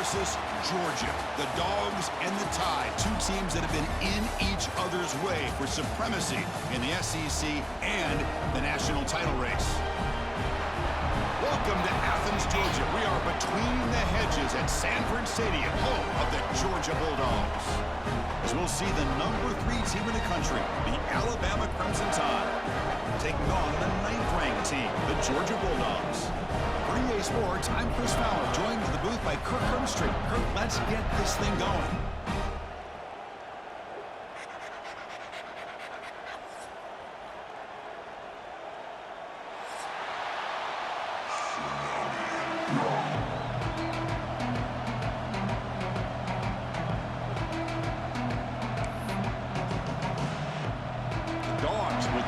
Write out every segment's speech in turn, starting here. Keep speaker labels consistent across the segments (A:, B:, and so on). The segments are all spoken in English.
A: versus Georgia. The Dogs and the Tide, two teams that have been in each other's way for supremacy in the SEC and the national title race. Welcome to Athens, Georgia. We are between the hedges at Sanford Stadium, home of the Georgia Bulldogs. As we'll see the number 3 team in the country, the Alabama Crimson Tide, taking on the 9th-ranked team, the Georgia Bulldogs. For EA Sports, I'm Chris Fowler, joined in the booth by Kirk Herbstreit. Kirk, let's get this thing going.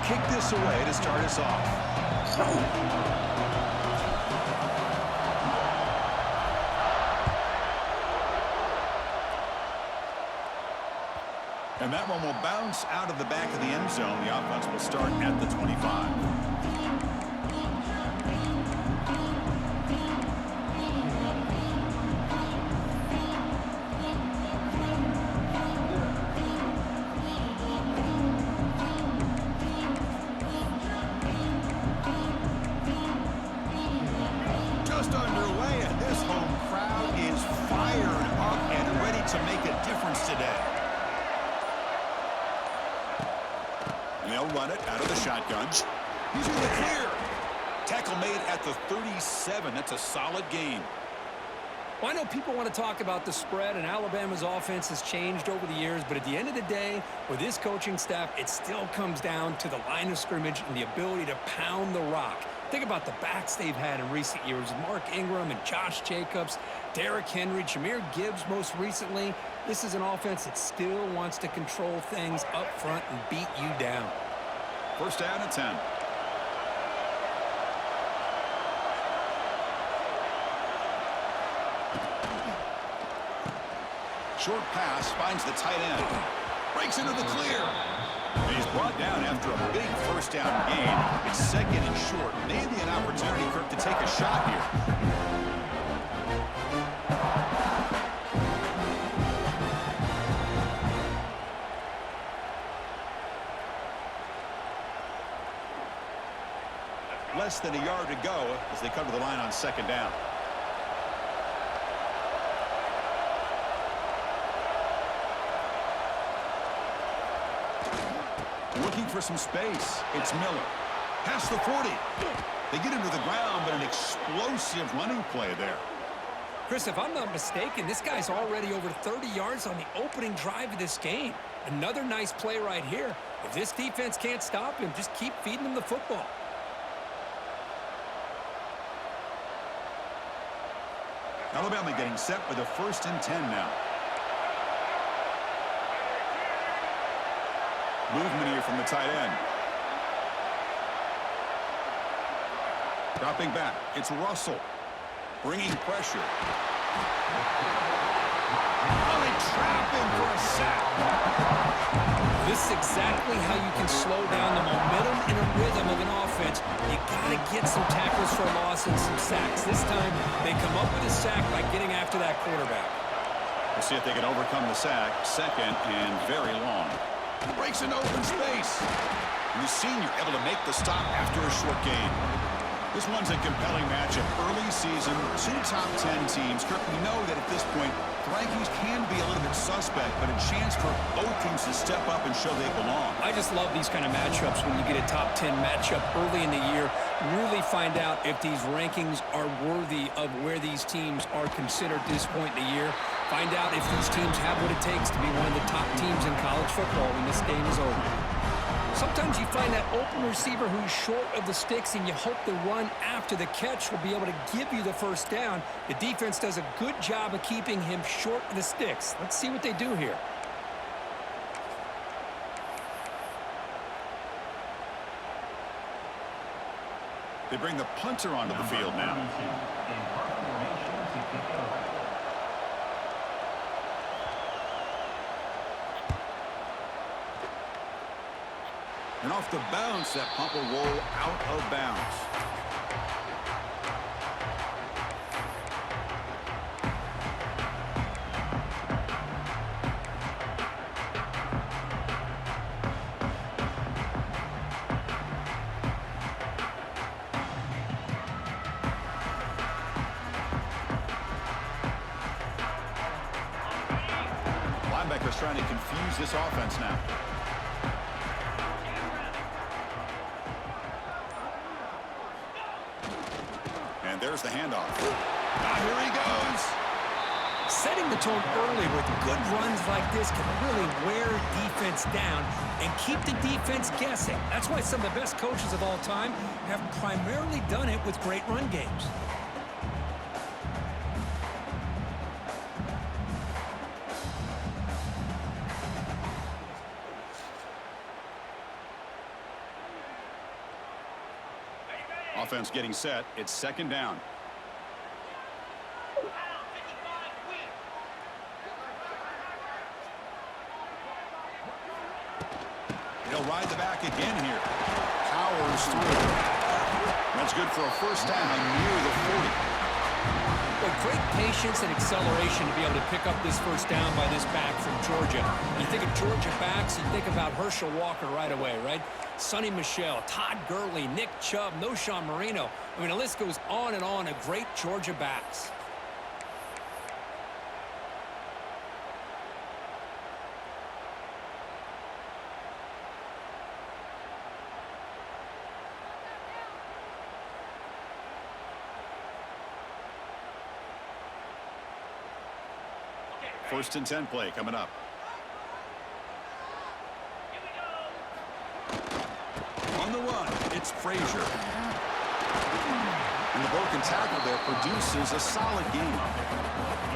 A: Kick this away to start us off. And that one will bounce out of the back of the end zone. The offense will start at the 25. They'll run it out of the shotgun. He's in the clear. Tackle made at the 37. That's a solid gain.
B: Well, I know people want to talk about the spread, and Alabama's offense has changed over the years, but at the end of the day, with this coaching staff, it still comes down to the line of scrimmage and the ability to pound the rock. Think about the backs they've had in recent years. Mark Ingram and Josh Jacobs, Derrick Henry, Jahmyr Gibbs most recently. This is an offense that still wants to control things up front and beat you down.
A: First down and 10. Short pass finds the tight end. Breaks into the clear. And he's brought down after a big first down gain. It's second and short. Maybe an opportunity, Kirk, to take a shot here. Less than a yard to go as they come to the line on second down. Looking for some space. It's Miller. Past the 40. They get him to the ground, but an explosive running play there.
B: Chris, if I'm not mistaken, this guy's already over 30 yards on the opening drive of this game. Another nice play right here. If this defense can't stop him, just keep feeding him the football.
A: Alabama getting set with a 1st and 10 now. Movement here from the tight end. Dropping back. It's Russell. Bringing pressure. Oh, they trap him for a sack.
B: This is exactly how you can slow down the momentum and a rhythm of an offense. You got to get some tackles for loss and some sacks. This time, they come up with a sack by getting after that quarterback.
A: We'll see if they can overcome the sack. Second and very long. He breaks into open space. And the senior able to make the stop after a short gain. This one's a compelling matchup. Early season, 2 top 10 teams. Kirk, we know that at this point, the rankings can be a little bit suspect, but a chance for both teams to step up and show they belong.
B: I just love these kind of matchups when you get a top 10 matchup early in the year. Really find out if these rankings are worthy of where these teams are considered at this point in the year. Find out if these teams have what it takes to be one of the top teams in college football when this game is over. Sometimes you find that open receiver who's short of the sticks, and you hope the run after the catch will be able to give you the first down. The defense does a good job of keeping him short of the sticks. Let's see what they do here.
A: They bring the punter onto the field now. And off the bounce, that punt will roll out of bounds. is trying to confuse this offense now. And there's the handoff. Now here he goes.
B: Setting the tone early with good runs like this can really wear defense down and keep the defense guessing. That's why some of the best coaches of all time have primarily done it with great run games.
A: Offense getting set. It's second down. He'll ride the back again here. Powers through. That's good for a first down near the 40.
B: Well, great patience and acceleration to be able to pick up this first down by this back from Georgia. You think of Georgia backs, you think about Herschel Walker right away, right? Sonny Michel, Todd Gurley, Nick Chubb, Noshawn Marino. I mean, the list goes on and on of great Georgia backs.
A: First and 10 play coming up. On the run, it's Frazier. And the broken tackle there produces a solid game.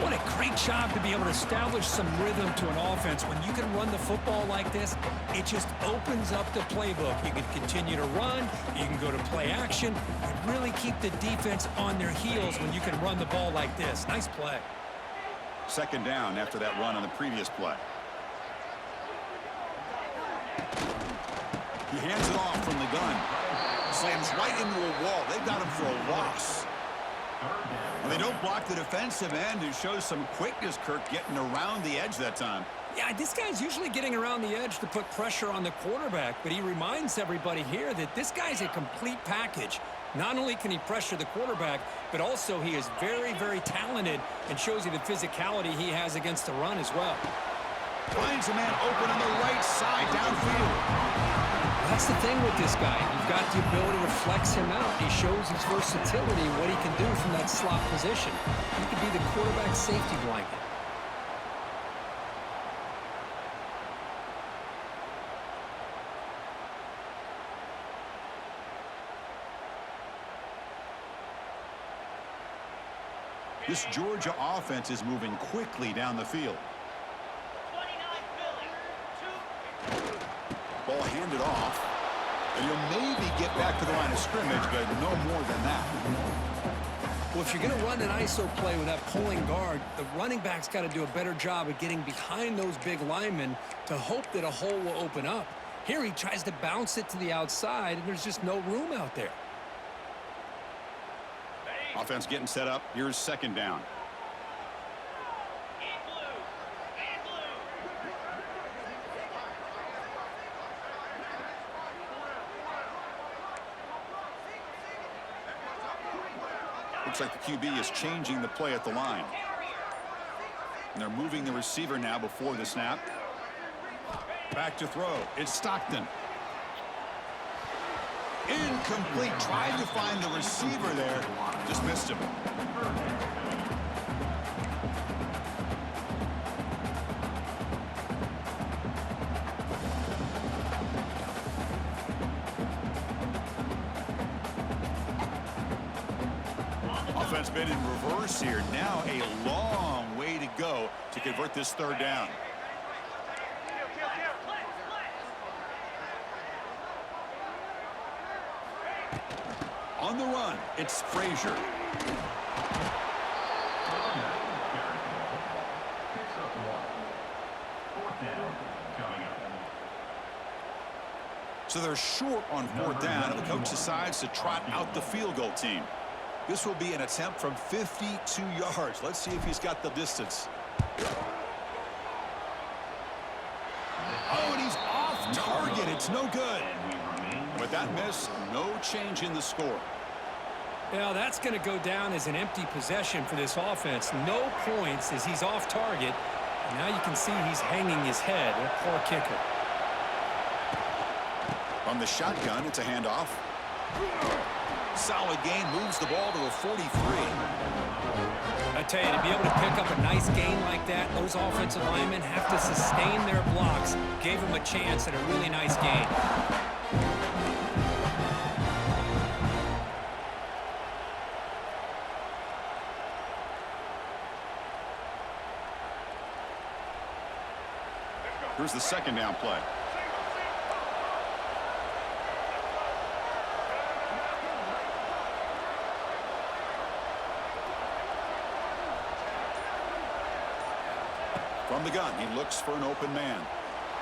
B: What a great job to be able to establish some rhythm to an offense. When you can run the football like this, it just opens up the playbook. You can continue to run, you can go to play action, and really keep the defense on their heels when you can run the ball like this. Nice play.
A: Second down after that run on the previous play. He hands it off from the gun. Slams right into a wall. They've got him for a loss. And they don't block the defensive end, who shows some quickness, Kirk, getting around the edge that time.
B: Yeah, this guy's usually getting around the edge to put pressure on the quarterback, but he reminds everybody here that this guy's a complete package. Not only can he pressure the quarterback, but also he is very, very talented and shows you the physicality he has against the run as well.
A: Finds a man open on the right side downfield.
B: That's the thing with this guy. You've got the ability to flex him out. He shows his versatility, what he can do from that slot position. He could be the quarterback safety blanket.
A: This Georgia offense is moving quickly down the field. Ball handed off. And he'll maybe get back to the line of scrimmage, but no more than that.
B: Well, if you're going to run an ISO play with that pulling guard, the running back's got to do a better job of getting behind those big linemen to hope that a hole will open up. Here he tries to bounce it to the outside, and there's just no room out there.
A: Offense getting set up. Here's second down. Looks like the QB is changing the play at the line. And they're moving the receiver now before the snap. Back to throw. It's Stockton. Incomplete. Tried to find the receiver there. Just missed him. Offense been in reverse here. Now a long way to go to convert this third down. On the run, it's Frazier. So they're short on fourth down, and the coach decides to trot out the field goal team. This will be an attempt from 52 yards. Let's see if he's got the distance. Oh, and he's off target. It's no good. With that miss, no change in the score.
B: Yeah, that's going to go down as an empty possession for this offense. No points as he's off target. And now you can see he's hanging his head. A poor kicker.
A: From the shotgun, it's a handoff. Solid gain, moves the ball to a 43.
B: I tell you, to be able to pick up a nice gain like that, those offensive linemen have to sustain their blocks. Gave him a chance at a really nice gain.
A: Here's the second down play. From the gun, he looks for an open man.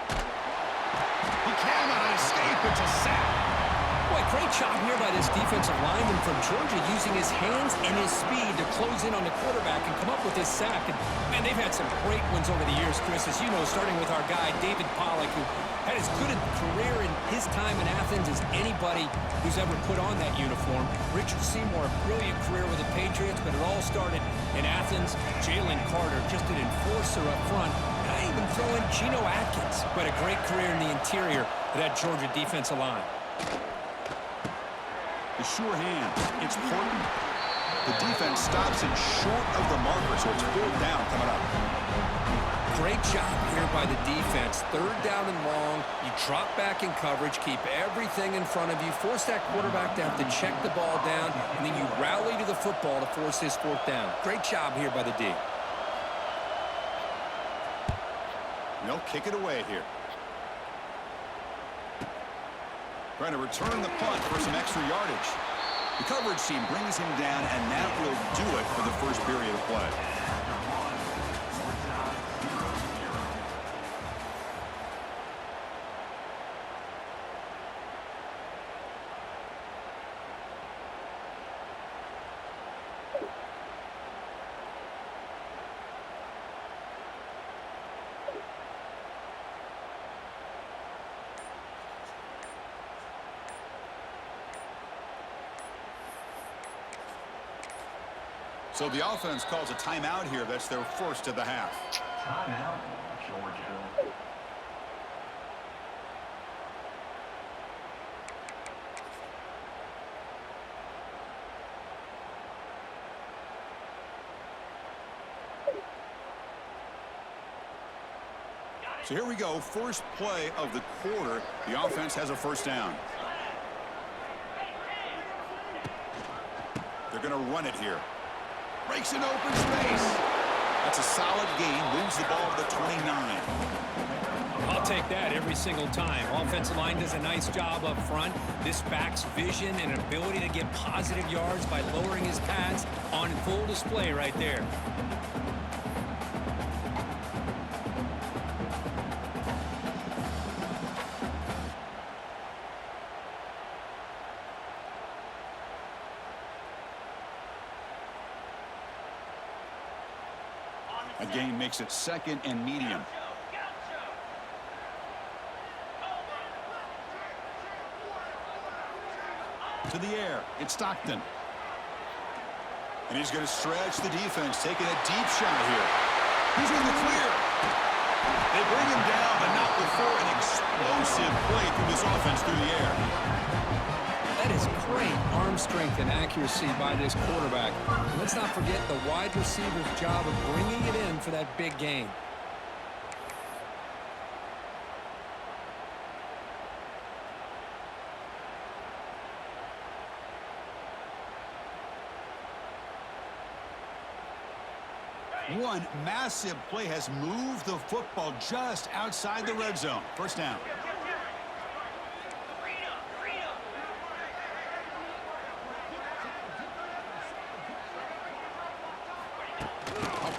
A: He cannot escape. It's a sack.
B: Boy, great job here by this defensive lineman from Georgia, using his hands and his speed to close in on the quarterback and come up with this sack. And, man, they've had some great ones over the years, Chris, as you know, starting with our guy, David Pollack, who had as good a career in his time in Athens as anybody who's ever put on that uniform. Richard Seymour, a brilliant career with the Patriots, but it all started in Athens. Jalen Carter, just an enforcer up front. And I even throw in Geno Atkins, who had a great career in the interior of that Georgia defensive line.
A: The sure hand. It's important. The defense stops it short of the marker, so it's 4th down coming up.
B: Great job here by the defense. 3rd down and long. You drop back in coverage, keep everything in front of you, force that quarterback to have to check the ball down, and then you rally to the football to force this 4th down. Great job here by the D.
A: They'll kick it away here. Trying to return the punt for some extra yardage. The coverage team brings him down, and that will do it for the first period of play. So the offense calls a timeout here. That's their first of the half.
C: Timeout, Georgia.
A: So here we go. First play of the quarter. The offense has a first down. They're going to run it here. Breaks an open space. That's a solid gain. Moves the ball to the 29.
B: I'll take that every single time. Offensive line does a nice job up front. This back's vision and ability to get positive yards by lowering his pads on full display right there.
A: A gain makes it 2nd and medium. To the air. It's Stockton. And he's going to stretch the defense, taking a deep shot here. He's in the clear. They bring him down, but not before an explosive play through this offense through the air.
B: That is great arm strength and accuracy by this quarterback. And let's not forget the wide receiver's job of bringing it in for that big gain.
A: One massive play has moved the football just outside the red zone. First down.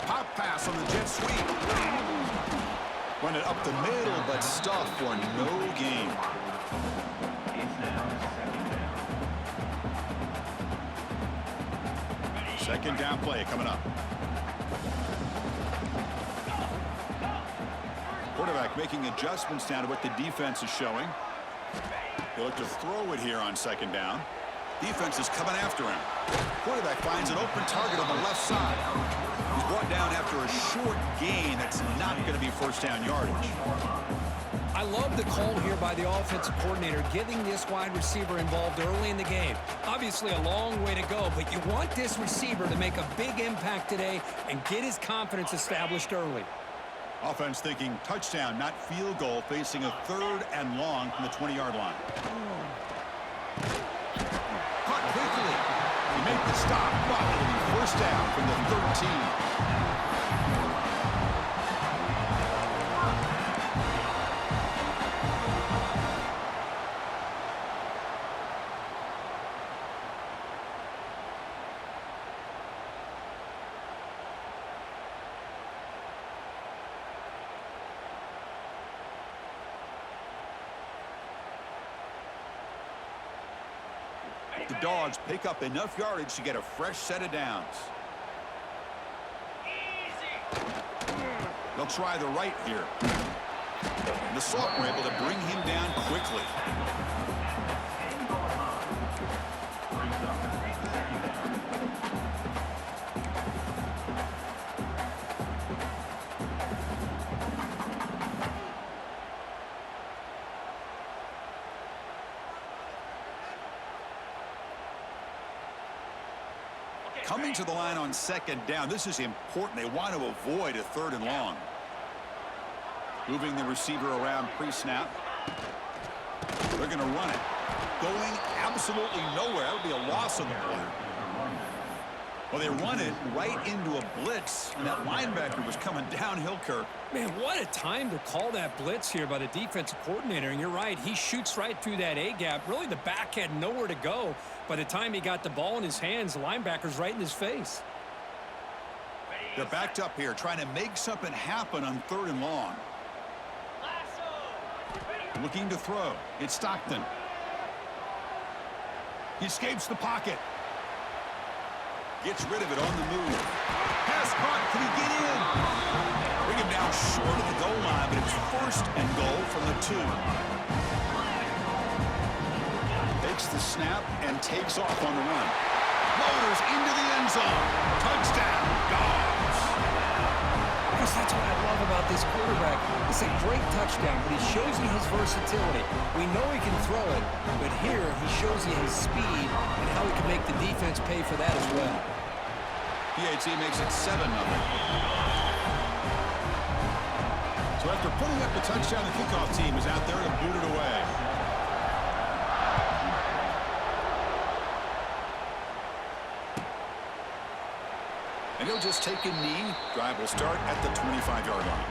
A: Pop pass on the jet sweep. Run it up the middle, but stuffed for no gain. Second down play coming up. Quarterback making adjustments down to what the defense is showing. They look to throw it here on second down. Defense is coming after him. Quarterback finds an open target on the left side. He's brought down after a short gain. That's not going to be first down yardage.
B: I love the call here by the offensive coordinator, getting this wide receiver involved early in the game. Obviously a long way to go, but you want this receiver to make a big impact today and get his confidence established early.
A: Offense thinking touchdown, not field goal, facing a 3rd and long from the 20-yard line. Caught quickly. He made the stop, but it'll be first down from the 13. The Dogs pick up enough yardage to get a fresh set of downs. They'll try the right here. And the Salt were able to bring him down quickly. Coming to the line on 2nd down. This is important. They want to avoid a 3rd and long. Moving the receiver around pre-snap. They're going to run it. Going absolutely nowhere. That would be a loss on the play. Well, they run it right into a blitz, and that linebacker was coming downhill, Kirk.
B: Man, what a time to call that blitz here by the defensive coordinator. And you're right, he shoots right through that A-gap. Really, the back had nowhere to go. By the time he got the ball in his hands, the linebacker's right in his face.
A: They're backed up here, trying to make something happen on 3rd and long. Looking to throw. It's Stockton. He escapes the pocket. Gets rid of it on the move. Pass caught. Can he get in? Bring him down short of the goal line, but it's 1st and goal from the 2. Takes the snap and takes off on the run. Motors into the end zone. Touchdown, Dogs.
B: Because that's what I love about this quarterback. It's a great touchdown, but he shows you his versatility. We know he can throw it, but here he shows you his speed and how he can make the defense pay for that as well.
A: PAT makes it 7-0. So after putting up the touchdown, the kickoff team is out there to boot it away. And he'll just take a knee. Drive will start at the 25-yard line.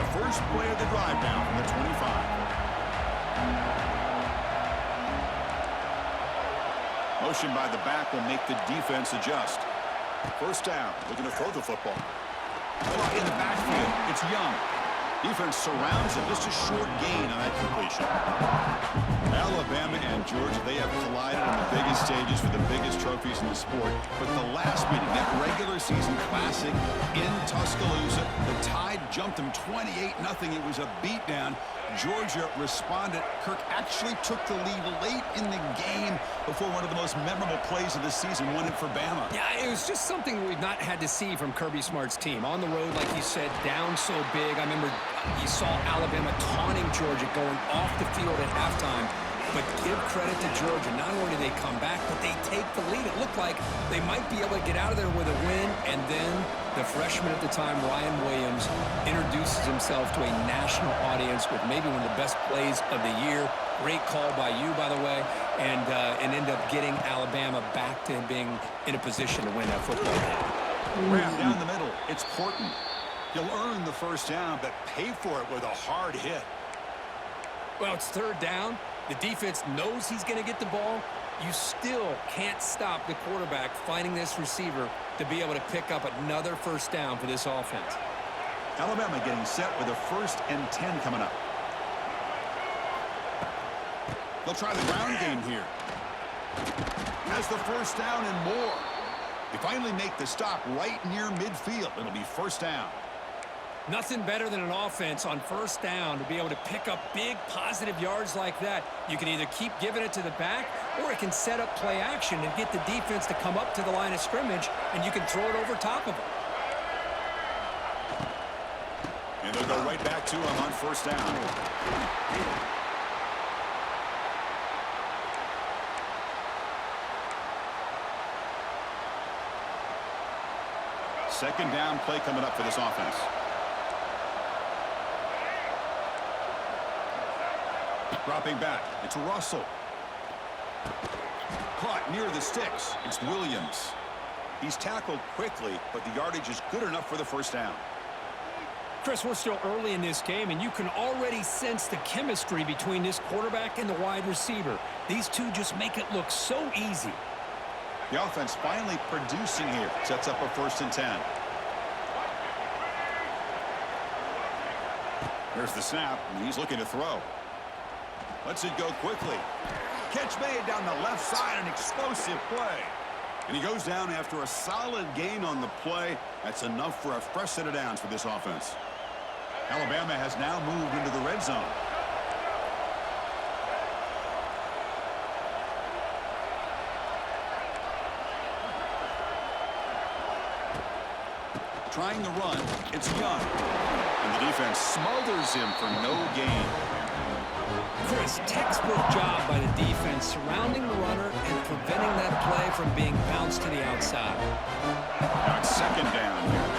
A: First play of the drive now from the 25. Motion by the back will make the defense adjust. First down, looking to throw the football. In the backfield, it's Young. Defense surrounds him. Just a short gain on that completion. Alabama and Georgia, they have collided on the biggest stages for the biggest trophies in the sport. But the last meeting, that regular season classic in Tuscaloosa, the Tide jumped them 28-0. It was a beatdown. Georgia responded. Kirk actually took the lead late in the game before one of the most memorable plays of the season won it for Bama.
B: Yeah, it was just something we've not had to see from Kirby Smart's team. On the road, like you said, down so big. I remember you saw Alabama taunting Georgia going off the field at halftime. But give credit to Georgia. Not only do they come back, but they take the lead. It looked like they might be able to get out of there with a win. And then the freshman at the time, Ryan Williams, introduces himself to a national audience with maybe one of the best plays of the year. Great call by you, by the way. And end up getting Alabama back to being in a position to win that football game.
A: Ram down the middle. It's Porton. You'll earn the first down, but pay for it with a hard hit.
B: Well, it's 3rd down. The defense knows he's going to get the ball. You still can't stop the quarterback finding this receiver to be able to pick up another first down for this offense.
A: Alabama getting set with a 1st and 10 coming up. They'll try the ground game here. Has the first down and more. They finally make the stop right near midfield. It'll be first down.
B: Nothing better than an offense on first down to be able to pick up big positive yards like that. You can either keep giving it to the back, or it can set up play action and get the defense to come up to the line of scrimmage, and you can throw it over top of them.
A: And they'll go right back to him on first down. Second down play coming up for this offense. Dropping back. It's Russell. Caught near the sticks. It's Williams. He's tackled quickly, but the yardage is good enough for the first down.
B: Chris, we're still early in this game, and you can already sense the chemistry between this quarterback and the wide receiver. These two just make it look so easy.
A: The offense finally producing here. Sets up a 1st and 10. Here's the snap, and he's looking to throw. Lets it go quickly. Catch made down the left side, an explosive play. And he goes down after a solid gain on the play. That's enough for a fresh set of downs for this offense. Alabama has now moved into the red zone. Trying the run, it's Young. And the defense smothers him for no gain.
B: Chris, textbook job by the defense surrounding the runner and preventing that play from being bounced to the outside.
A: Now it's second down here.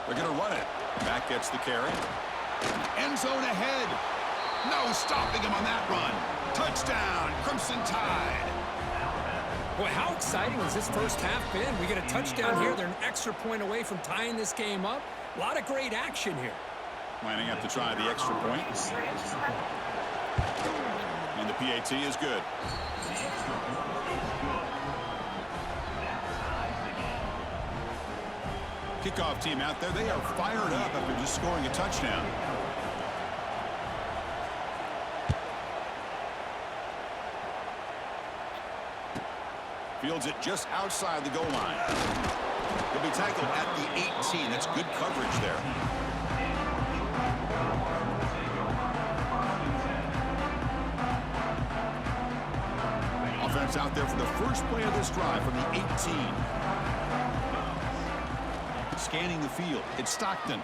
A: They're going to run it. Back gets the carry. End zone ahead. No stopping him on that run. Touchdown, Crimson Tide.
B: Boy, how exciting has this first half been? We get a touchdown here. They're an extra point away from tying this game up. A lot of great action here.
A: Lining up to try the extra point. And the PAT is good. Kickoff team out there. They are fired up after just scoring a touchdown. Fields it just outside the goal line. He'll be tackled at the 18. That's good coverage there. Offense out there for the first play of this drive from the 18. Scanning the field. It's Stockton.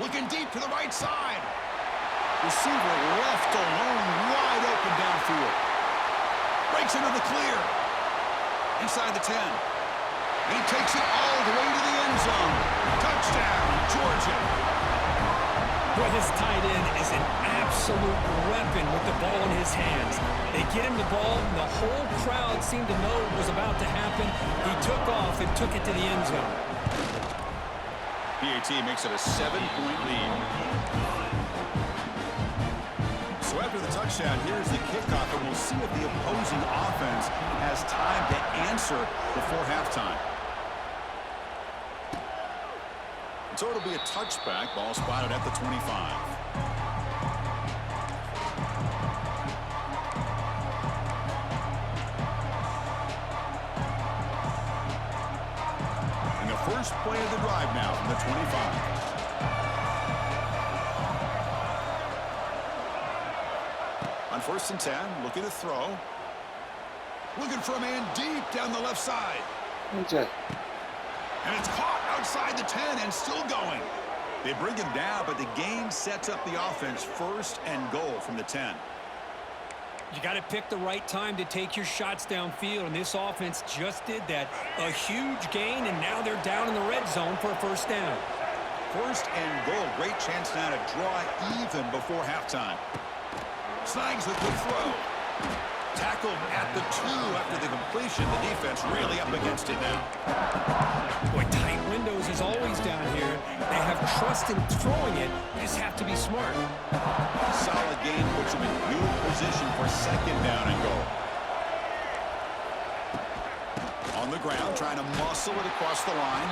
A: Looking deep to the right side. Receiver left alone, wide open downfield. Breaks into the clear. Inside the 10. He takes it all the way to the end zone. Touchdown, Georgia.
B: Boy, this tight end is an absolute weapon with the ball in his hands. They get him the ball, and the whole crowd seemed to know what was about to happen. He took off and took it to the end zone.
A: PAT makes it a 7-point lead. So after the touchdown, here's the kickoff, and we'll see if the opposing offense has time to answer before halftime. So it'll be a touchback. Ball spotted at the 25. And the first play of the drive now from the 25. On 1st and 10, looking to throw. Looking for a man deep down the left side.
D: Okay.
A: And it's caught outside the 10 and still going. They bring him down, but the game sets up the offense 1st and goal from the 10.
B: You got to pick the right time to take your shots downfield, and this offense just did that. A huge gain, and now they're down in the red zone for a first down.
A: 1st and goal. Great chance now to draw even before halftime. Snags the good throw. Tackled at the 2 after the completion. The defense really up against it now.
B: Boy, tight windows is always down here. They have trust in throwing it. You just have to be smart.
A: Solid game puts them in good position for 2nd down and goal. On the ground, trying to muscle it across the line.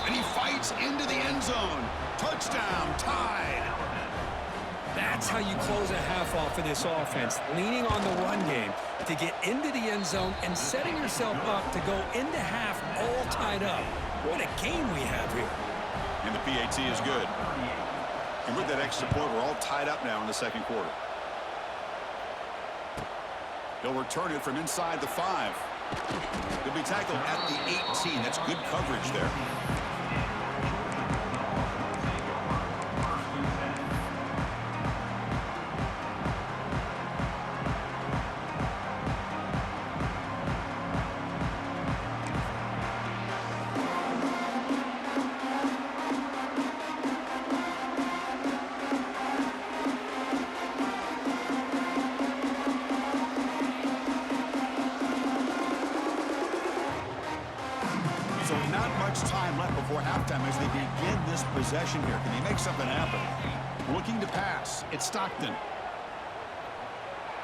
A: And he fights into the end zone. Touchdown, tied.
B: That's how you close a half off of this offense, leaning on the run game to get into the end zone and setting yourself up to go into half all tied up. What a game we have here.
A: And the PAT is good. And with that extra point, we're all tied up now in the second quarter. He'll return it from inside the 5. He'll be tackled at the 18. That's good coverage there. So not much time left before halftime as they begin this possession here. Can he make something happen? Looking to pass. It's Stockton.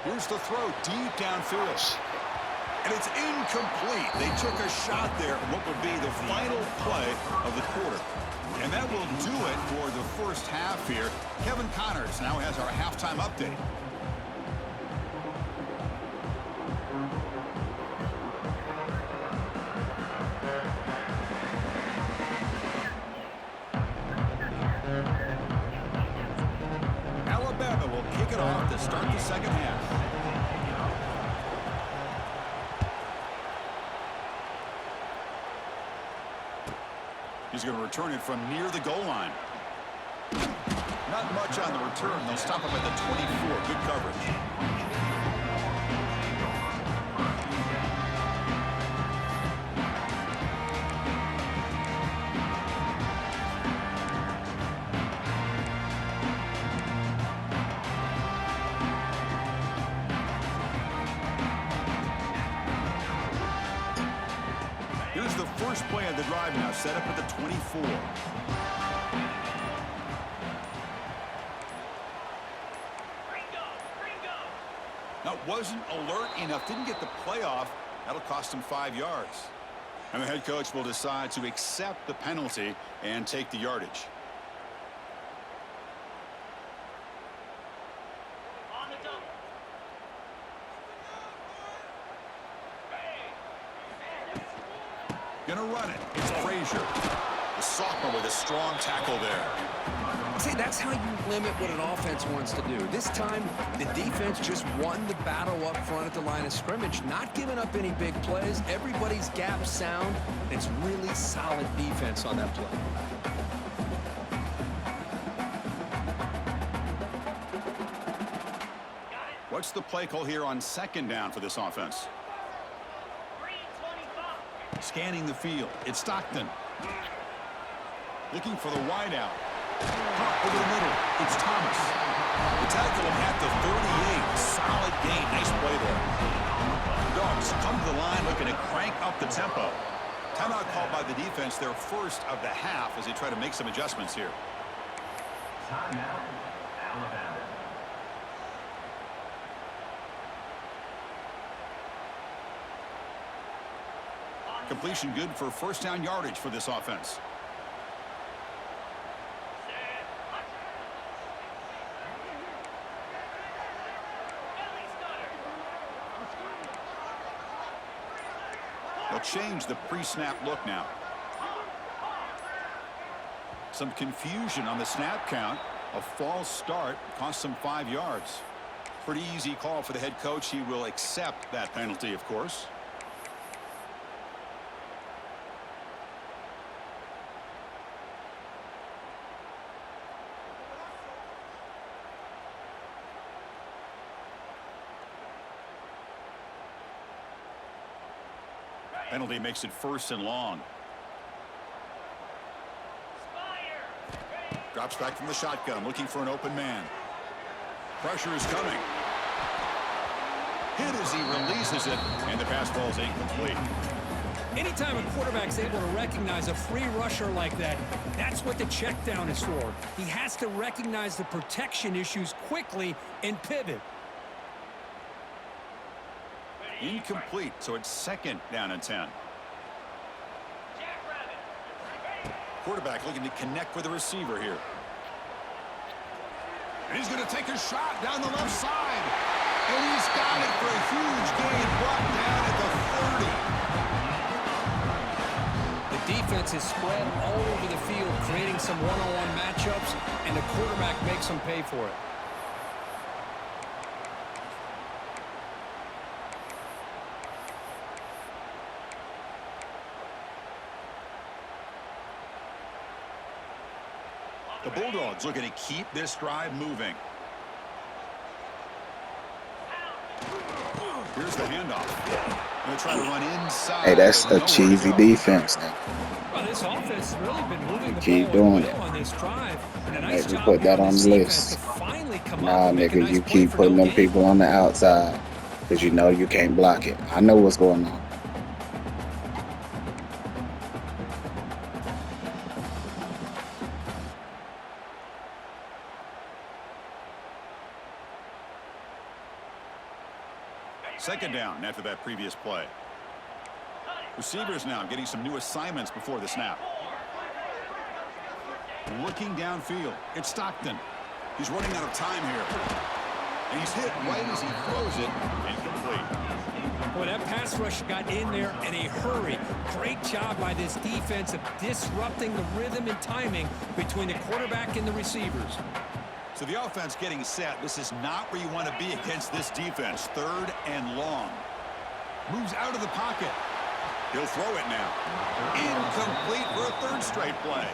A: Here's the throw deep downfield. And it's incomplete. They took a shot there at what would be the final play of the quarter. And that will do it for the first half here. Kevin Connors now has our halftime update. Alabama will kick it off to start the second half. He's going to return it from near the goal line. Not much on the return. They'll stop him at the 24. Good coverage. Here's the first play of the drive now, set up at the 24. Now, wasn't alert enough, didn't get the play off. That'll cost him 5 yards. And the head coach will decide to accept the penalty and take the yardage. Gonna run it. It's Frazier. The sophomore with a strong tackle there.
B: See, that's how you limit what an offense wants to do. This time, the defense just won the battle up front at the line of scrimmage, not giving up any big plays. Everybody's gap sound. It's really solid defense on that play.
A: What's the play call here on second down for this offense? Scanning the field. It's Stockton. Looking for the wideout. Over the middle. It's Thomas. The tackle him at the 38. Solid gain. Nice play there. Dogs come to the line looking to crank up the tempo. Timeout called by the defense, their first of the half, as they try to make some adjustments here.
C: Timeout, Alabama.
A: Completion good for first down yardage for this offense. They'll change the pre-snap look now. Some confusion on the snap count. A false start cost them 5 yards. Pretty easy call for the head coach. He will accept that penalty, of course. Penalty makes it first and long. Drops back from the shotgun, looking for an open man. Pressure is coming. Hit as he releases it, and the pass ball is incomplete.
B: Anytime a quarterback's able to recognize a free rusher like that, that's what the check down is for. He has to recognize the protection issues quickly and pivot.
A: Incomplete, so it's second down and 10. Quarterback looking to connect with the receiver here. And he's going to take a shot down the left side. And he's got it for a huge gain, brought down at the 30.
B: The defense is spread all over the field, creating some one-on-one matchups, and the quarterback makes them pay for it.
A: The Bulldogs looking to keep this drive moving. Here's the handoff. Going to try to run inside.
D: Hey, that's a cheesy defense.
B: Well, this offense has really been moving the
D: Keep
B: ball
D: doing
B: well
D: it.
B: on this drive. And a nice
D: Maybe
B: job
D: put that
B: by
D: on
B: this
D: the
B: defense
D: list.
B: to finally come
D: Nah,
B: up and make a
D: nigga,
B: nice
D: you
B: play
D: keep
B: for
D: putting
B: no
D: them
B: gain.
D: people on the outside because you know you can't block it. I know what's going on.
A: Second down after that previous play. Receivers now getting some new assignments before the snap. Looking downfield. It's Stockton. He's running out of time here. And he's hit right as he throws it. Incomplete.
B: Boy, that pass rush got in there in a hurry. Great job by this defense of disrupting the rhythm and timing between the quarterback and the receivers.
A: So the offense getting set. This is not where you want to be against this defense. Third and long. Moves out of the pocket. He'll throw it now. Incomplete for a third straight play.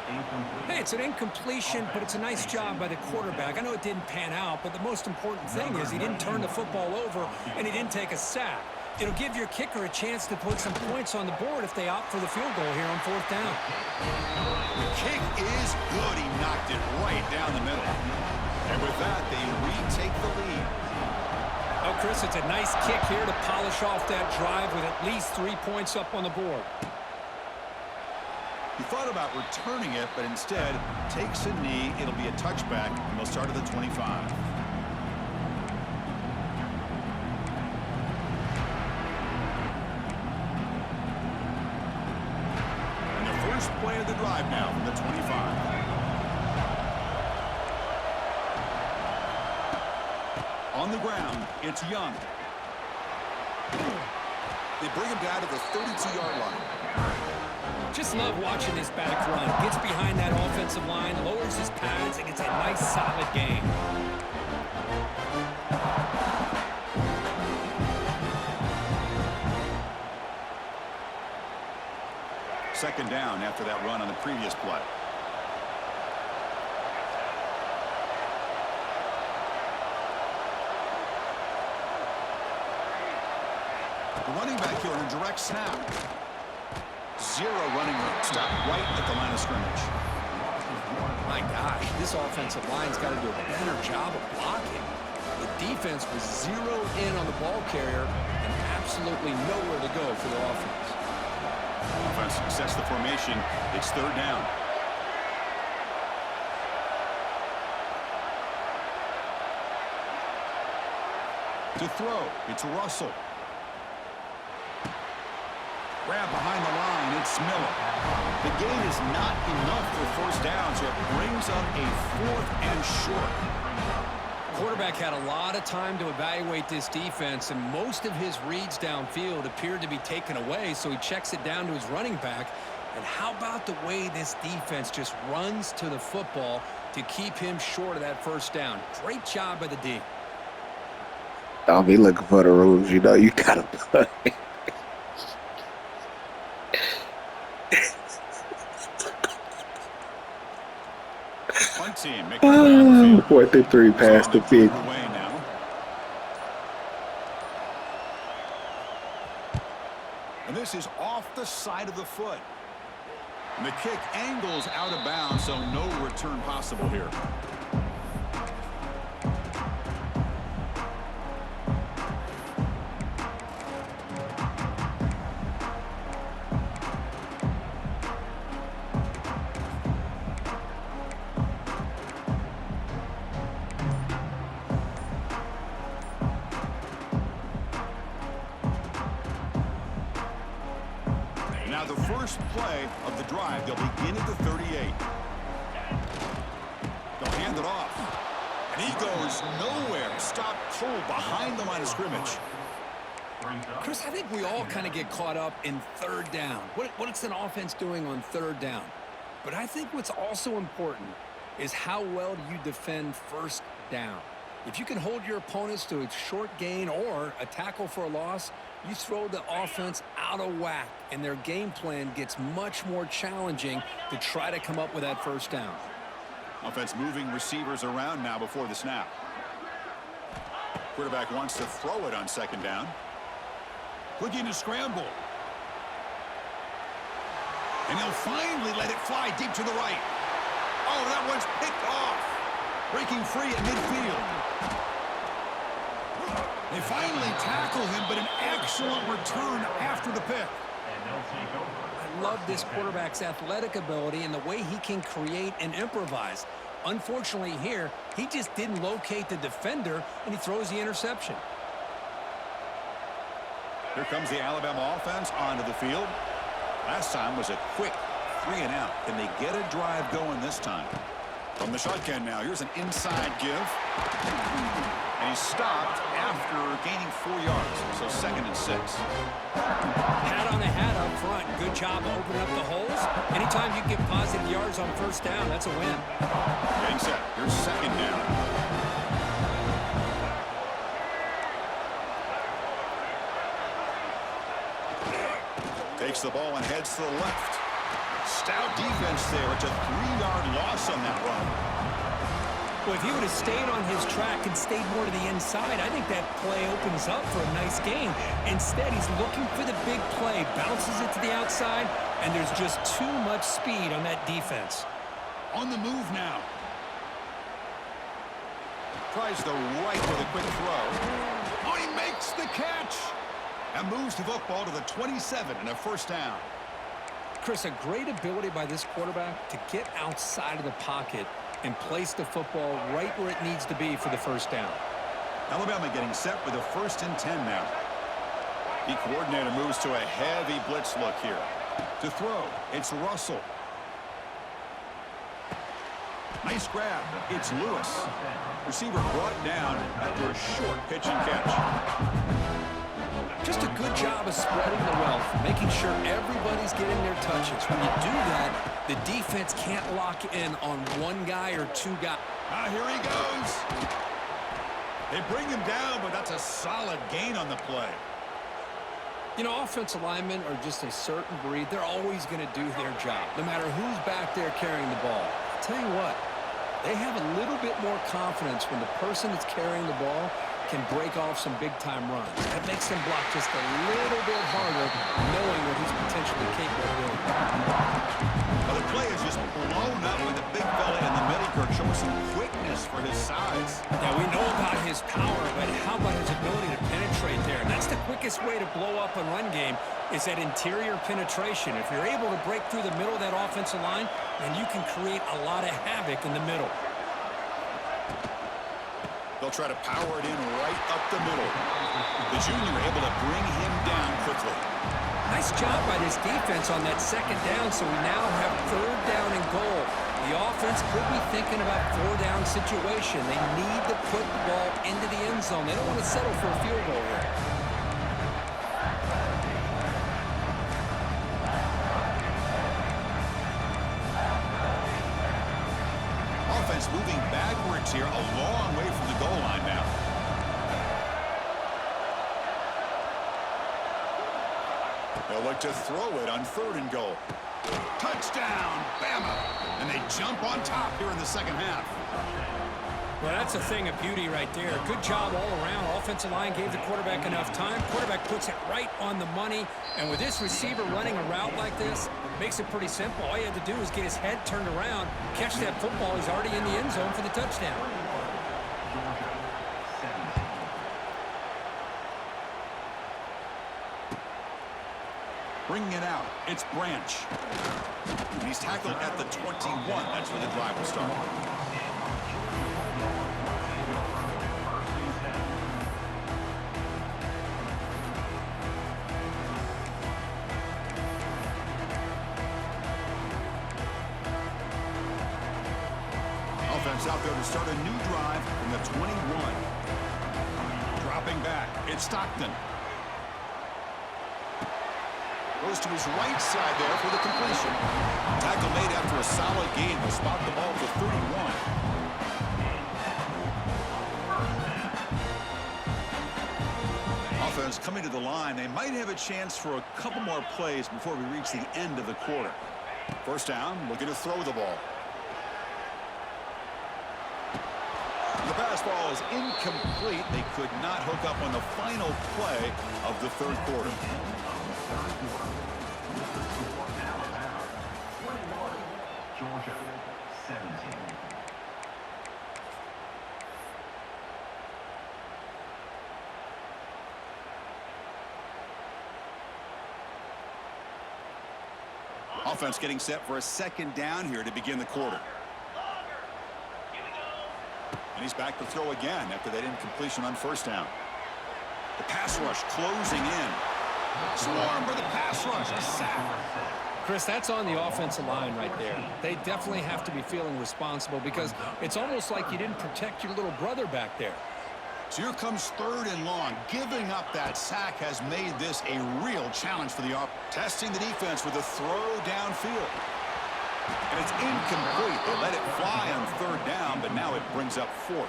B: Hey, it's an incompletion, but it's a nice job by the quarterback. I know it didn't pan out, but the most important thing is he didn't turn the football over and he didn't take a sack. It'll give your kicker a chance to put some points on the board if they opt for the field goal here on fourth down.
A: The kick is good. He knocked it right down the middle. And with that, they retake the lead.
B: Oh, Chris, it's a nice kick here to polish off that drive with at least 3 points up on the board.
A: He thought about returning it, but instead takes a knee. It'll be a touchback, and they'll start at the 25. And the first play of the drive now from the 25. On the ground, it's Young. They bring him down to the 32-yard line.
B: Just love watching this back run. Gets behind that offensive line, lowers his pads, and gets a nice solid gain.
A: Second down after that run on the previous play. The running back here on a direct snap. Zero running room. Stop right at the line of scrimmage.
B: My gosh, this offensive line's got to do a better job of blocking. The defense was zeroed in on the ball carrier and absolutely nowhere to go for the offense.
A: Offense sets the formation. It's third down. To throw, it's Russell. Grab behind the line, it's Miller. The gain is not enough for first down, so it brings up a fourth and short.
B: Quarterback had a lot of time to evaluate this defense, and most of his reads downfield appeared to be taken away, so he checks it down to his running back. And how about the way this defense just runs to the football to keep him short of that first down? Great job by the D.
D: Don't be looking for the rules. You know you gotta play.
A: Punt team making it down the field.
D: 4th and 3 past the 50.
A: Away now. And this is off the side of the foot. And the kick angles out of bounds, so no return possible here. Now the first first play of the drive. They'll begin at the 38. They'll hand it off. And he goes nowhere. Stopped cold behind the line of scrimmage.
B: Chris, I think we all kind of get caught up in third down. What's an offense doing on third down? But I think what's also important is how well do you defend first down. If you can hold your opponents to a short gain or a tackle for a loss, you throw the offense out of whack, and their game plan gets much more challenging to try to come up with that first down.
A: Offense moving receivers around now before the snap. Quarterback wants to throw it on second down. Looking to scramble. And he'll finally let it fly deep to the right. Oh, that one's picked off. Breaking free at midfield. They finally tackle him, but an excellent return after the pick.
B: I love this quarterback's athletic ability and the way he can create and improvise. Unfortunately here, he just didn't locate the defender, and he throws the interception.
A: Here comes the Alabama offense onto the field. Last time was a quick 3-and-out. Can they get a drive going this time? From the shotgun now, here's an inside give. And he's stopped after gaining 4 yards, so 2nd and 6.
B: Hat on the hat up front. Good job of opening up the holes. Anytime you get positive yards on first down, that's a win.
A: Getting set. Here's 2nd down. Takes the ball and heads to the left. Stout defense there. It's a 3-yard loss on that run.
B: Well, if he would have stayed on his track and stayed more to the inside, I think that play opens up for a nice gain. Instead, he's looking for the big play, bounces it to the outside, and there's just too much speed on that defense.
A: On the move now. Tries the right with a quick throw. Oh, he makes the catch. And moves the football to the 27 and a first down.
B: Chris, a great ability by this quarterback to get outside of the pocket and place the football right where it needs to be for the first down.
A: Alabama getting set with a 1st and 10 now. The coordinator moves to a heavy blitz look here. To throw, it's Russell. Nice grab. It's Lewis. Receiver brought down after a short pitch and catch.
B: Just a good job of spreading the wealth, making sure everybody's getting their touches. When you do that, the defense can't lock in on one guy or two guys.
A: Here he goes. They bring him down, but that's a solid gain on the play.
B: You know, offensive linemen are just a certain breed. They're always going to do their job, no matter who's back there carrying the ball. I'll tell you what, they have a little bit more confidence when the person that's carrying the ball can break off some big-time runs. That makes him block just a little bit harder, knowing what he's potentially capable of doing.
A: Well, the play is just blown up with the big fella in the middle, Kirk, showing some quickness for his size.
B: Now, we know about his power, but how about his ability to penetrate there? And that's the quickest way to blow up a run game, is that interior penetration. If you're able to break through the middle of that offensive line, then you can create a lot of havoc in the middle.
A: They'll try to power it in right up the middle. The junior able to bring him down quickly.
B: Nice job by this defense on that second down, so we now have third down and goal. The offense could be thinking about 4-down situation. They need to put the ball into the end zone. They don't want to settle for a field goal here.
A: Offense moving backwards here, a long way from the goal line now. They'll look to throw it on 3rd and goal. Touchdown, Bama! And they jump on top here in the second half.
B: Well, that's a thing of beauty right there. Good job all around. Offensive line gave the quarterback enough time. Quarterback puts it right on the money. And with this receiver running a route like this, makes it pretty simple. All you had to do is get his head turned around, catch that football. He's already in the end zone for the touchdown.
A: Bringing it out, it's Branch. And he's tackled at the 21. That's where the drive will start. offense out there to start a new drive from the 21. Dropping back, it's Stockton. Goes to his right side there for the completion. Tackle made after a solid gain. Will spot the ball for 31. Offense coming to the line. They might have a chance for a couple more plays before we reach the end of the quarter. First down, looking to throw the ball. The pass ball is incomplete. They could not hook up on the final play of the third quarter.
C: Georgia 17.
A: Offense getting set for a second down here to begin the quarter. And he's back to throw again after that incompletion on first down. The pass rush closing in. Swarm for the pass rush. A sack.
B: Chris, that's on the offensive line right there. They definitely have to be feeling responsible because it's almost like you didn't protect your little brother back there.
A: So here comes third and long. Giving up that sack has made this a real challenge for the offense. Testing the defense with a throw downfield. And it's incomplete. They let it fly on third down, but now it brings up fourth.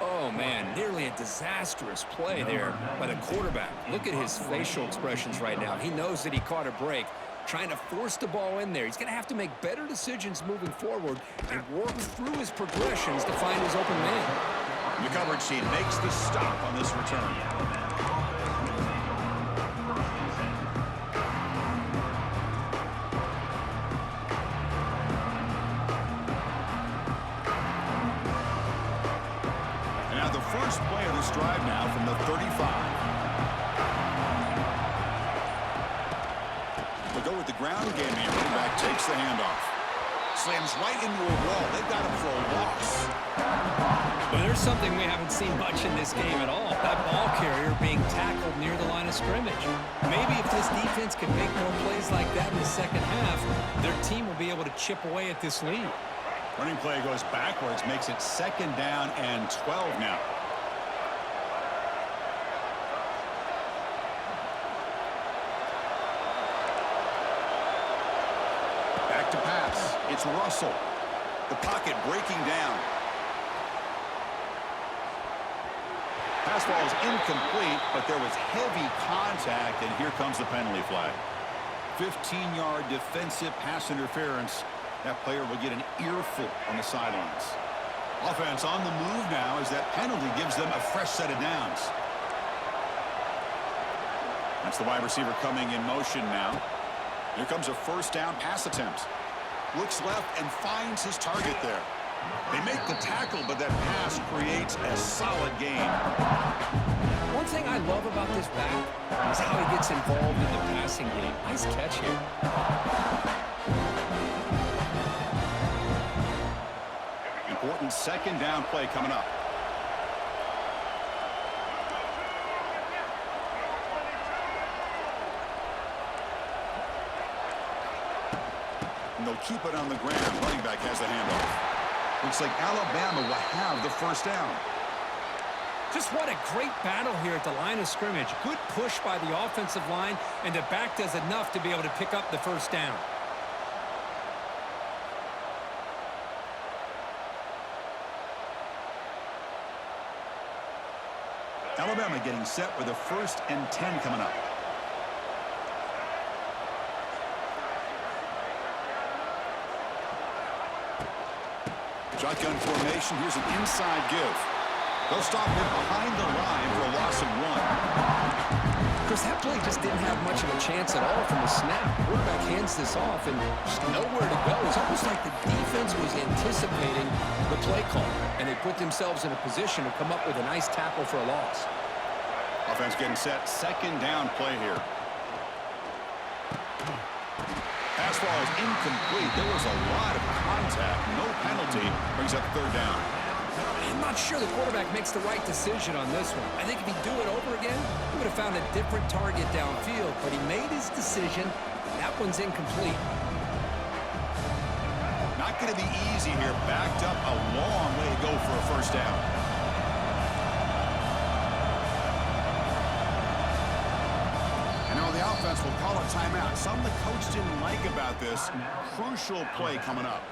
B: Oh, man, nearly a disastrous play there by the quarterback. Look at his facial expressions right now. He knows that he caught a break, trying to force the ball in there. He's going to have to make better decisions moving forward and work through his progressions to find his open man.
A: The coverage team makes the stop on this return. And now the first play of this drive now from the 35. They'll go with the ground game. The running back takes the handoff. Slams right into a wall. They've got him for a loss.
B: Well, there's something we haven't seen much in this game at all. That ball carrier being tackled near the line of scrimmage. Maybe if this defense can make more plays like that in the second half, their team will be able to chip away at this lead.
A: Running play goes backwards, makes it second down and 12 now. Back to pass. It's Russell. The pocket breaking down. Pass ball is incomplete, but there was heavy contact, and here comes the penalty flag. 15-yard defensive pass interference. That player will get an earful on the sidelines. Offense on the move now as that penalty gives them a fresh set of downs. That's the wide receiver coming in motion now. Here comes a first down pass attempt. Looks left and finds his target there. They make the tackle, but that pass creates a solid gain.
B: One thing I love about this back is how he gets involved in the passing game. Nice catch here.
A: Important second down play coming up. And they'll keep it on the ground. Running back has the handoff. Looks like Alabama will have the first down.
B: Just what a great battle here at the line of scrimmage. Good push by the offensive line, and the back does enough to be able to pick up the first down.
A: Alabama getting set with a 1st and 10 coming up. Shotgun formation. Here's an inside give. They'll stop him behind the line for a loss of 1.
B: Chris, that play just didn't have much of a chance at all from the snap. Quarterback hands this off and just nowhere to go. It's almost like the defense was anticipating the play call, and they put themselves in a position to come up with a nice tackle for a loss.
A: Offense getting set. Second down play here. Pass ball is incomplete. There was a lot of contact. No penalty. Brings up third down.
B: I'm not sure the quarterback makes the right decision on this one. I think if he'd do it over again, he would have found a different target downfield, but he made his decision. That one's incomplete.
A: Not going to be easy here. Backed up a long way to go for a first down. And now the offense will call a timeout. Something the coach didn't like about this. Crucial play coming up.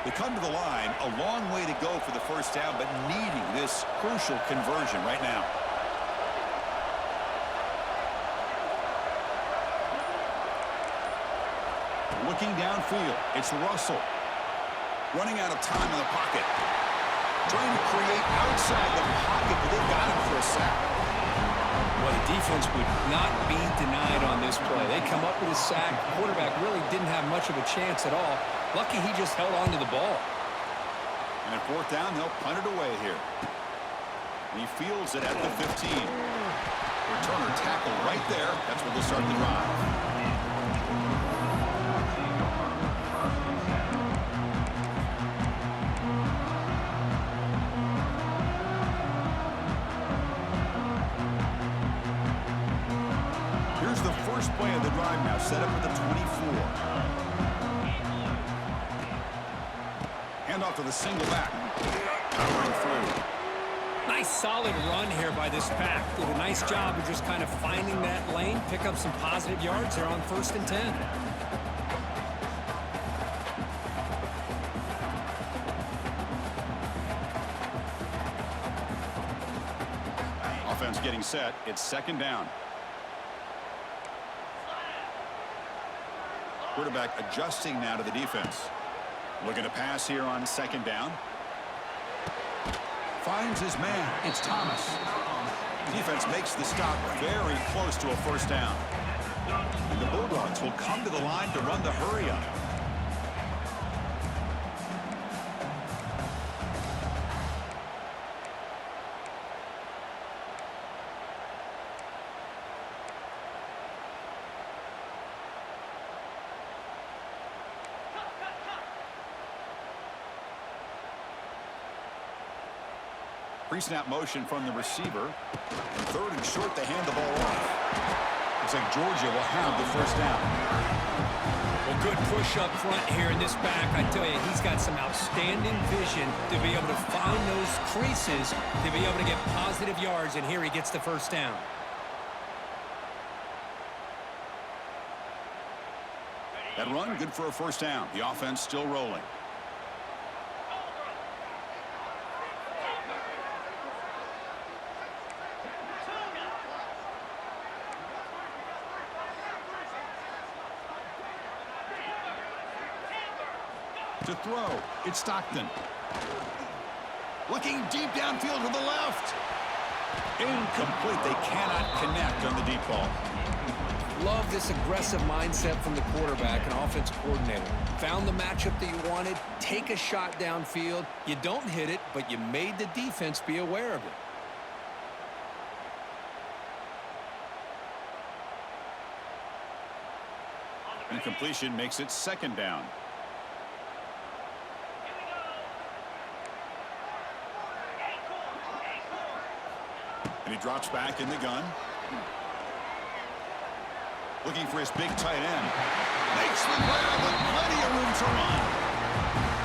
A: They come to the line, a long way to go for the first down, but needing this crucial conversion right now. Looking downfield, it's Russell. Running out of time in the pocket. Trying to create outside the pocket, but they got him for a sack.
B: Well, the defense would not be denied on this play. They come up with a sack. The quarterback really didn't have much of a chance at all. Lucky he just held on to the ball.
A: And at fourth down, they'll punt it away here. And he fields it at the 15. Returner tackle right there. That's where they'll start the drive. Here's the first play of the drive now, set up at the 24. Off to the single back. Powering through.
B: Nice solid run here by this pack. Did a nice job of just kind of finding that lane, pick up some positive yards there on 1st and 10.
A: Offense getting set. It's second down. Quarterback adjusting now to the defense. Looking to pass here on second down. Finds his man. It's Thomas. Defense makes the stop very close to a first down. And the Bulldogs will come to the line to run the hurry up. Pre-snap motion from the receiver. And 3rd and short, they hand the ball off. Looks like Georgia will have the first down.
B: Well, good push up front here in this back. I tell you, he's got some outstanding vision to be able to find those creases, to be able to get positive yards, and here he gets the first down.
A: That run, good for a first down. The offense still rolling. To throw, it's Stockton. Looking deep downfield to the left. Incomplete. They cannot connect on the deep ball.
B: Love this aggressive mindset from the quarterback and offensive coordinator. Found the matchup that you wanted. Take a shot downfield. You don't hit it, but you made the defense be aware of it.
A: Incompletion makes it second down. And he drops back in the gun. Looking for his big tight end. Makes the grab with plenty of room to run.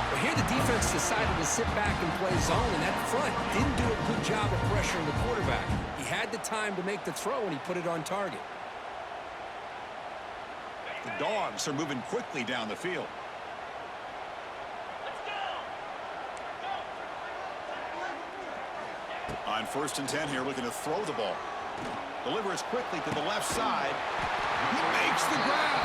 B: Well, here the defense decided to sit back and play zone, and that front didn't do a good job of pressuring the quarterback. He had the time to make the throw, and he put it on target.
A: The Dogs are moving quickly down the field. On 1st and 10 here, looking to throw the ball. Delivers quickly to the left side. He makes the grab.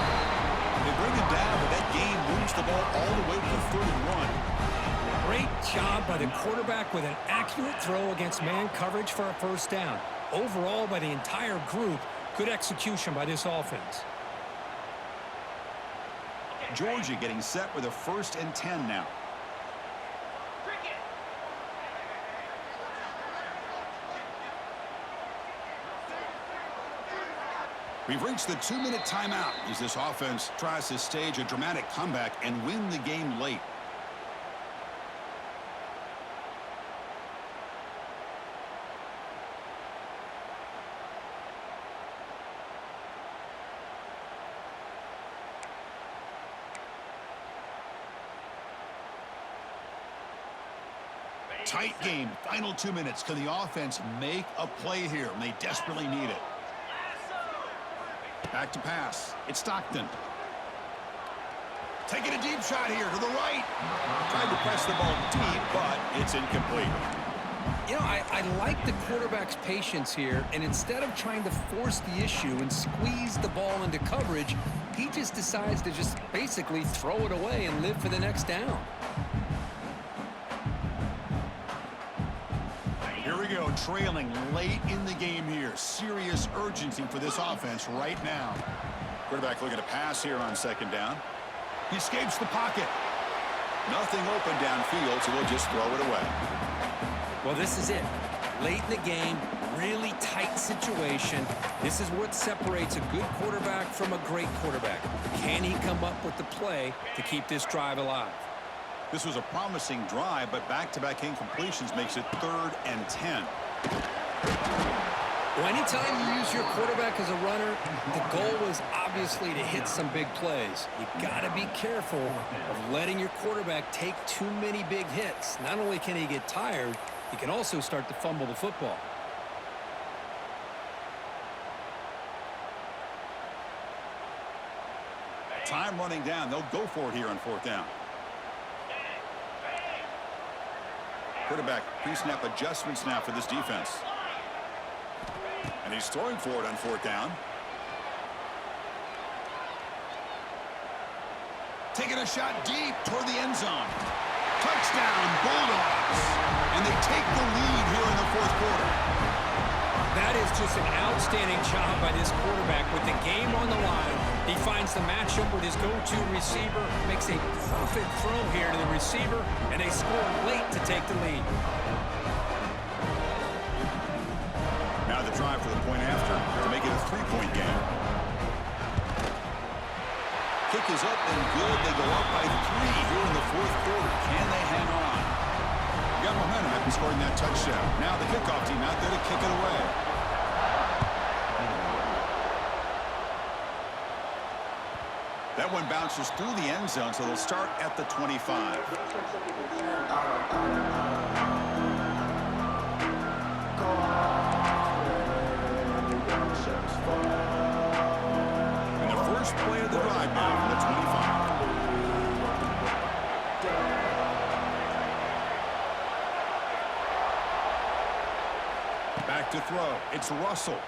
A: They bring him down, but that gain moves the ball all the way to the 3rd and 1.
B: Great job by the quarterback with an accurate throw against man coverage for a first down. Overall, by the entire group, good execution by this offense.
A: Georgia getting set with a 1st and 10 now. We've reached the 2-minute timeout as this offense tries to stage a dramatic comeback and win the game late. Tight game. Final 2 minutes. Can the offense make a play here? And they desperately need it. Back to pass. It's Stockton. Taking a deep shot here to the right. Tried to press the ball deep, but it's incomplete.
B: You know, I like the quarterback's patience here, and instead of trying to force the issue and squeeze the ball into coverage, he just decides to just basically throw it away and live for the next down.
A: Here we go, trailing late in the game here. Serious urgency for this offense right now. Quarterback looking to pass here on second down. He escapes the pocket. Nothing open downfield, so he'll just throw it away.
B: Well, this is it. Late in the game, really tight situation. This is what separates a good quarterback from a great quarterback. Can he come up with the play to keep this drive alive?
A: This was a promising drive, but back-to-back incompletions makes it 3rd and 10.
B: Well, anytime you use your quarterback as a runner, the goal is obviously to hit some big plays. You got to be careful of letting your quarterback take too many big hits. Not only can he get tired, he can also start to fumble the football.
A: Time running down. They'll go for it here on 4th down. Quarterback pre-snap adjustments now for this defense. And he's throwing for it on 4th down. Taking a shot deep toward the end zone. Touchdown, Bulldogs. And they take the lead here in the 4th quarter.
B: That is just an outstanding job by this quarterback with the game on the line. He finds the matchup with his go-to receiver, makes a perfect throw here to the receiver, and they score late to take the lead.
A: Now the drive for the point after to make it a 3-point game. Kick is up and good. They go up by 3 here in the 4th quarter. Can they hang on? Got momentum after scoring that touchdown. Now the kickoff team out there to kick it away. That one bounces through the end zone, so they'll start at the 25. And the first play of the drive now from the 25. Back to throw. It's Russell.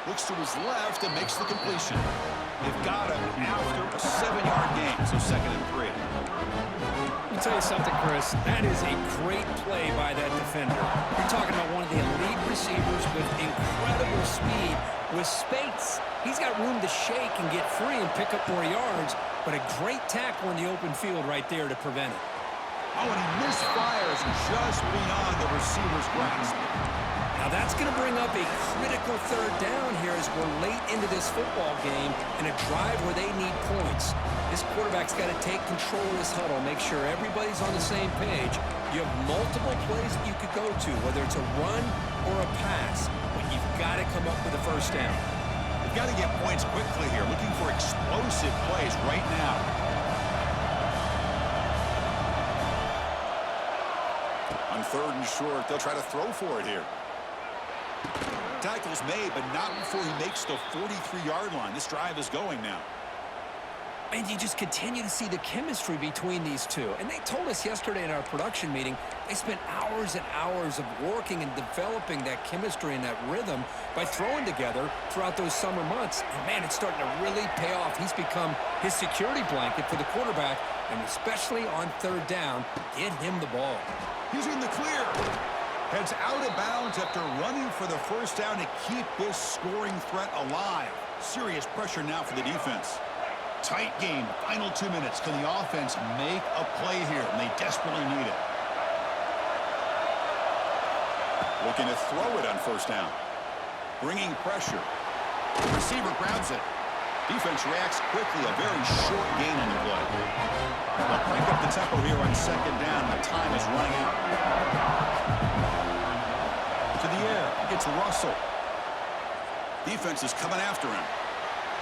A: Looks to his left and makes the completion. They've got him after a 7-yard gain, so 2nd and 3.
B: Let me tell you something, Chris. That is a great play by that defender. You're talking about one of the elite receivers with incredible speed, with space. He's got room to shake and get free and pick up more yards, but a great tackle in the open field right there to prevent it.
A: Oh, and he misfires just beyond the receiver's grasp.
B: Now that's going to bring up a critical 3rd down here as we're late into this football game in a drive where they need points. This quarterback's got to take control of this huddle, make sure everybody's on the same page. You have multiple plays that you could go to, whether it's a run or a pass, but you've got to come up with a 1st down.
A: You've got to get points quickly here, looking for explosive plays right now. On 3rd and short, they'll try to throw for it here. Tackle's made, but not before he makes the 43-yard line. This drive is going now.
B: And you just continue to see the chemistry between these two. And they told us yesterday in our production meeting, they spent hours and hours of working and developing that chemistry and that rhythm by throwing together throughout those summer months. And, man, it's starting to really pay off. He's become his security blanket for the quarterback, and especially on 3rd down, get him the ball.
A: He's in the clear. Heads out of bounds after running for the 1st down to keep this scoring threat alive. Serious pressure now for the defense. Tight game, final 2 minutes. Can the offense make a play here? And they desperately need it. Looking to throw it on 1st down. Bringing pressure. The receiver grabs it. Defense reacts quickly. A very short gain on the play. They'll crank up the tempo here on 2nd down. The time is running out. To the air, it's Russell. Defense is coming after him.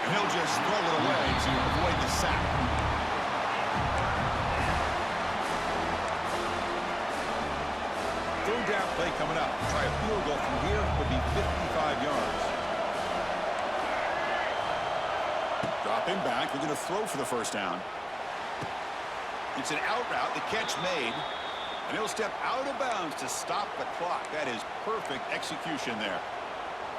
A: And he'll just throw it away to avoid the sack. down play coming up. Try a field goal from here. Would be 55 yards. Dropping back. We're going to throw for the first down. It's an out route. The catch made. And he'll step out of bounds to stop the clock. That is perfect execution there.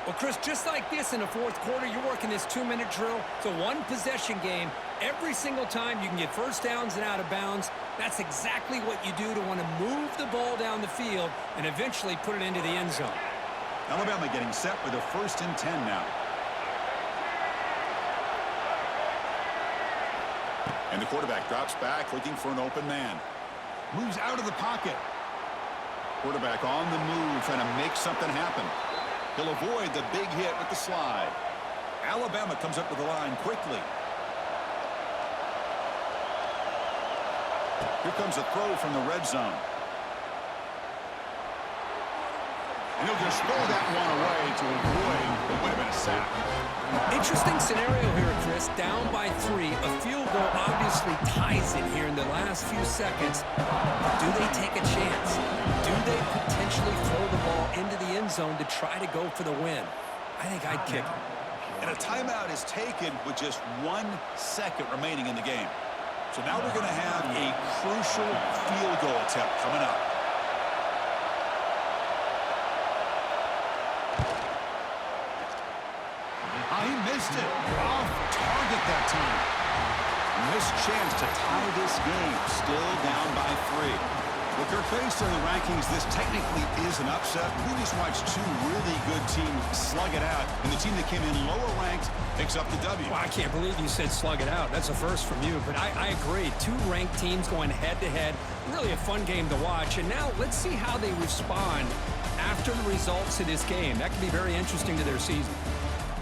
B: Well, Chris, just like this in the fourth quarter, you're working this 2-minute drill. It's a one-possession game. Every single time you can get first downs and out of bounds. That's exactly what you do to want to move the ball down the field and eventually put it into the end zone.
A: Alabama getting set with a 1st and 10 now. And the quarterback drops back looking for an open man. Moves out of the pocket. Quarterback on the move trying to make something happen. He'll avoid the big hit with the slide. Alabama comes up with the line quickly. Here comes a throw from the red zone. And he'll just throw that one away to avoid what would have been a sack.
B: Interesting scenario here, Chris. Down by 3. A field goal obviously ties it here in the last few seconds. Do they take a chance? Do they potentially throw the ball into the end zone to try to go for the win? I think I'd kick it.
A: And a timeout is taken with just 1 second remaining in the game. So now we're going to have a crucial field goal attempt coming up. He missed it. Off target that time. Missed chance to tie this game. Still down by 3. Well, Kirk, based on the rankings, this technically is an upset. We just watched 2 really good teams slug it out, and the team that came in lower ranked picks up the W.
B: Well, I can't believe you said slug it out. That's a first from you, but I agree. 2 ranked teams going head-to-head. Really a fun game to watch. And now let's see how they respond after the results of this game. That could be very interesting to their season.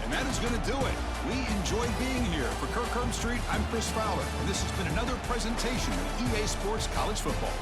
A: And that is going to do it. We enjoyed being here. For Kirk Street, I'm Chris Fowler, and this has been another presentation of EA Sports College Football.